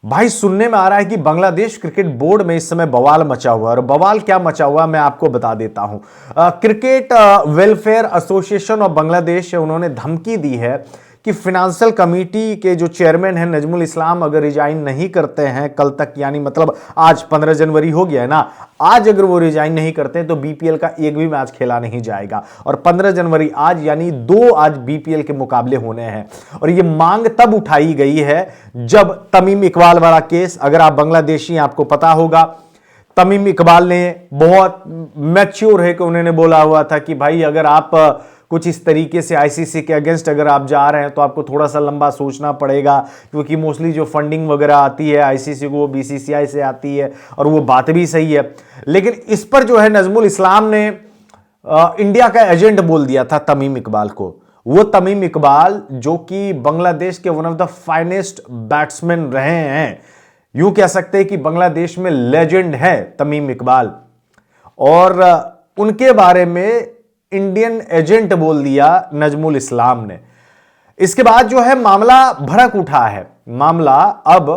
भाई सुनने में आ रहा है कि बांग्लादेश क्रिकेट बोर्ड में इस समय बवाल मचा हुआ है और बवाल क्या मचा हुआ मैं आपको बता देता हूं। Cricket welfare association of Bangladesh है, उन्होंने धमकी दी है कि फाइनेंशियल कमेटी के जो चेयरमैन हैं नजमुल इस्लाम अगर रिजाइन नहीं करते हैं कल तक, यानी मतलब आज 15 जनवरी हो गया है ना, आज अगर वो रिजाइन नहीं करते हैं तो बीपीएल का एक भी मैच खेला नहीं जाएगा। और 15 जनवरी आज यानी 2 आज बीपीएल के मुकाबले होने हैं। और ये मांग तब उठाई गई है जब तमीम इकबाल वाला केस, अगर आप बांग्लादेशी आपको पता होगा, तमीम इकबाल ने बहुत मैच्योर है कि उन्होंने बोला हुआ था कि भाई अगर आप कुछ इस तरीके से आईसीसी के अगेंस्ट अगर आप जा रहे हैं तो आपको थोड़ा सा लंबा सोचना पड़ेगा, क्योंकि मोस्टली जो फंडिंग वगैरह आती है आईसीसी को वो बीसीसीआई से आती है, और वो बात भी सही है। लेकिन इस पर जो है नजमुल इस्लाम ने इंडिया का एजेंट बोल दिया था तमीम इकबाल को। वो तमीम इकबाल जो कि बांग्लादेश के one of the finest batsman रहे हैं, यूं कह सकते हैं कि बांग्लादेश में लेजेंड है तमीम इकबाल, और उनके बारे में इंडियन एजेंट बोल दिया नजमुल इस्लाम ने। इसके बाद जो है मामला भड़क उठा है, मामला अब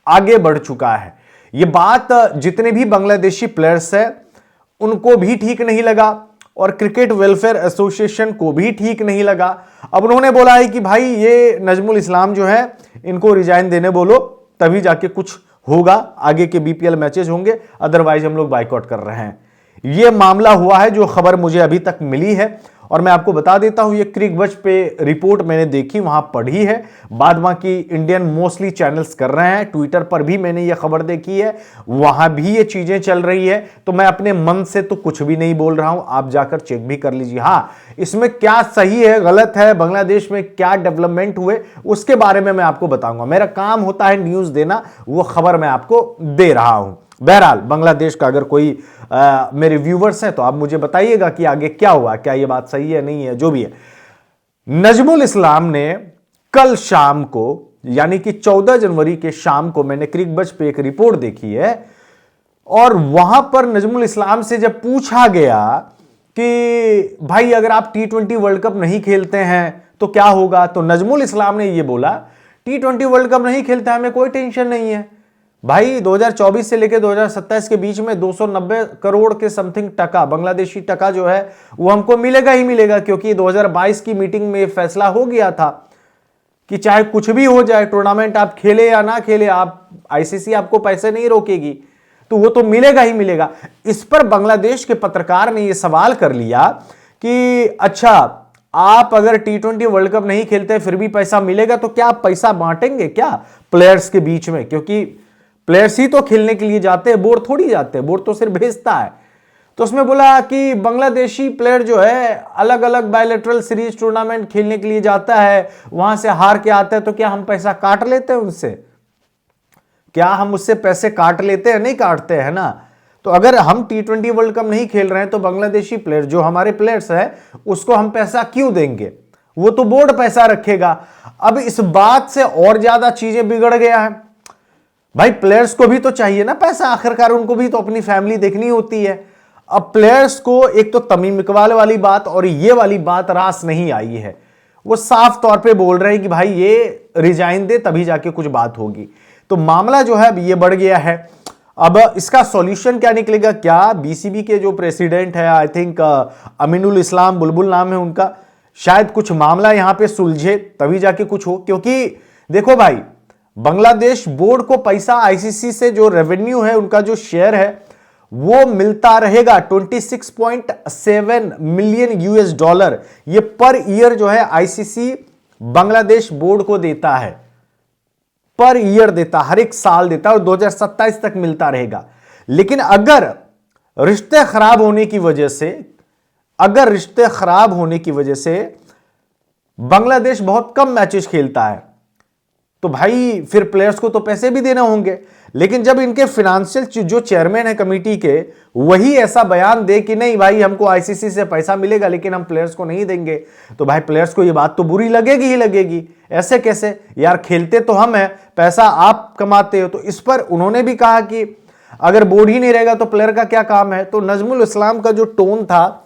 आगे बढ़ चुका है। यह बात जितने भी बांग्लादेशी प्लेयर्स हैं उनको भी ठीक नहीं लगा और क्रिकेट वेलफेयर एसोसिएशन को भी ठीक नहीं लगा। अब उन्होंने बोला है कि भाई ये नजमुल इस्लाम जो है इनको रिजाइन देने बोलो, तभी जाके कुछ होगा, आगे के बीपीएल मैचेस होंगे, अदरवाइज हम लोग बाइकआउट कर रहे हैं। यह मामला हुआ है, जो खबर मुझे अभी तक मिली है। और मैं आपको बता देता हूं, ये क्रिकबज़ पे रिपोर्ट मैंने देखी, वहां पढ़ी है, बाद बाकी इंडियन मोस्टली चैनल्स कर रहे हैं, ट्विटर पर भी मैंने ये खबर देखी है, वहां भी ये चीजें चल रही है। तो मैं अपने मन से तो कुछ भी नहीं बोल रहा हूं, आप जाकर चेक भी कर लीजिए। हां, इसमें क्या सही है गलत है, बांग्लादेश में क्या डेवलपमेंट हुए उसके बारे में मैं आपको बताऊंगा। मेरा काम होता है न्यूज देना, वो खबर मैं आपको दे रहा हूं। बहरहाल बांग्लादेश का अगर कोई मेरे व्यूवर्स हैं तो आप मुझे बताइएगा कि आगे क्या हुआ, क्या ये बात सही है नहीं है, जो भी है। नजमुल इस्लाम ने कल शाम को, यानी कि 14 जनवरी के शाम को, मैंने क्रिकबज़ पे एक रिपोर्ट देखी है और वहां पर नजमुल इस्लाम से जब पूछा गया कि भाई अगर आप T20 वर्ल्ड कप नहीं खेलते हैं तो क्या होगा, तो नजमुल इस्लाम ने यह बोला T20 वर्ल्ड कप नहीं खेलता हमें कोई टेंशन नहीं है भाई। 2024 से लेकर 2027 के बीच में 290 करोड़ के समथिंग टका, बांग्लादेशी टका जो है वो हमको मिलेगा ही मिलेगा, क्योंकि 2022 की मीटिंग में फैसला हो गया था कि चाहे कुछ भी हो जाए, टूर्नामेंट आप खेले या ना खेले, आप आईसीसी आपको पैसे नहीं रोकेगी, तो वो तो मिलेगा ही मिलेगा। इस पर बांग्लादेश के पत्रकार ने यह सवाल कर लिया कि अच्छा आप अगर T20 वर्ल्ड कप नहीं खेलते फिर भी पैसा मिलेगा, तो क्या आप पैसा बांटेंगे क्या प्लेयर्स के बीच में, क्योंकि प्लेयर्स ही तो खेलने के लिए जाते हैं, बोर्ड थोड़ी जाते हैं, बोर्ड तो सिर्फ भेजता है। तो उसमें बोला कि बांग्लादेशी प्लेयर जो है अलग अलग बायलैटरल सीरीज टूर्नामेंट खेलने के लिए जाता है, वहां से हार के आता है, तो क्या हम पैसा काट लेते हैं उनसे, क्या हम उससे पैसे काट लेते हैं, नहीं काटते हैं ना। तो अगर हम T20 वर्ल्ड कप नहीं खेल रहे हैं तो बांग्लादेशी प्लेयर जो हमारे प्लेयर्स है उसको हम पैसा क्यों देंगे, वो तो बोर्ड पैसा रखेगा। अब इस बात से और ज्यादा चीजें बिगड़ गया है भाई, प्लेयर्स को भी तो चाहिए ना पैसा, आखिरकार उनको भी तो अपनी फैमिली देखनी होती है। अब प्लेयर्स को एक तो तमीम इकबाल वाली बात और ये वाली बात रास नहीं आई है, वो साफ तौर पे बोल रहे हैं कि भाई ये रिजाइन दे तभी जाके कुछ बात होगी। तो मामला जो है ये बढ़ गया है। अब इसका सॉल्यूशन क्या निकलेगा, क्या बीसीबी के जो प्रेसिडेंट है, आई थिंक अमीनुल इस्लाम बुलबुल नाम है उनका, शायद कुछ मामला यहां पे सुलझे तभी जाके कुछ हो। क्योंकि देखो भाई, बांग्लादेश बोर्ड को पैसा आईसीसी से जो रेवेन्यू है, उनका जो शेयर है वो मिलता रहेगा 26.7 मिलियन यूएस डॉलर, ये पर ईयर जो है आईसीसी बांग्लादेश बोर्ड को देता है, पर ईयर देता, हर एक साल देता है और 2027 तक मिलता रहेगा। लेकिन अगर रिश्ते खराब होने की वजह से, अगर रिश्ते खराब होने की वजह से बांग्लादेश बहुत कम मैचेस खेलता है तो भाई फिर प्लेयर्स को तो पैसे भी देने होंगे। लेकिन जब इनके फाइनेंशियल जो चेयरमैन है कमेटी के, वही ऐसा बयान दे कि नहीं भाई हमको आईसीसी से पैसा मिलेगा लेकिन हम प्लेयर्स को नहीं देंगे, तो भाई प्लेयर्स को ये बात तो बुरी लगेगी ही लगेगी। ऐसे कैसे यार, खेलते तो हम हैं, पैसा आप कमाते हो। तो इस पर उन्होंने भी कहा कि अगर बोर्ड ही नहीं रहेगा तो प्लेयर का क्या काम है। तो नजमुल इस्लाम का जो टोन था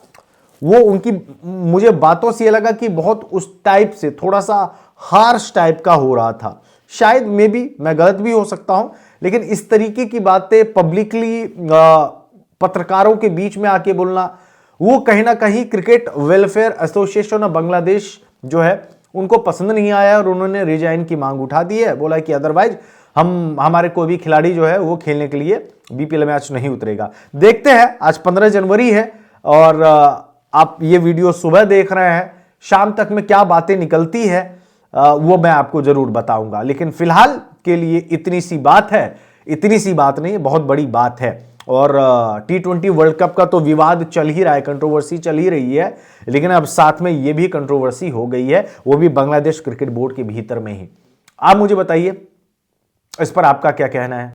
वो उनकी, मुझे बातों से ये लगा कि बहुत उस टाइप से थोड़ा सा हार्श टाइप का हो रहा था, शायद मे बी मैं गलत भी हो सकता हूं, लेकिन इस तरीके की बातें पब्लिकली पत्रकारों के बीच में आके बोलना, वो कहीं ना कहीं cricket welfare association of Bangladesh जो है उनको पसंद नहीं आया और उन्होंने रिजाइन की मांग उठा दी है। बोला कि अदरवाइज हमारे कोई भी खिलाड़ी जो है वो खेलने के लिए बीपीएल मैच नहीं उतरेगा। देखते हैं, आज 15 जनवरी है और आप ये वीडियो सुबह देख रहे हैं, शाम तक में क्या बातें निकलती है वो मैं आपको जरूर बताऊंगा। लेकिन फिलहाल के लिए इतनी सी बात है, इतनी सी बात नहीं, बहुत बड़ी बात है। और T20 वर्ल्ड कप का तो विवाद चल ही रहा है, कंट्रोवर्सी चल ही रही है, लेकिन अब साथ में यह भी कंट्रोवर्सी हो गई है, वो भी बांग्लादेश क्रिकेट बोर्ड के भीतर में ही। आप मुझे बताइए इस पर आपका क्या कहना है।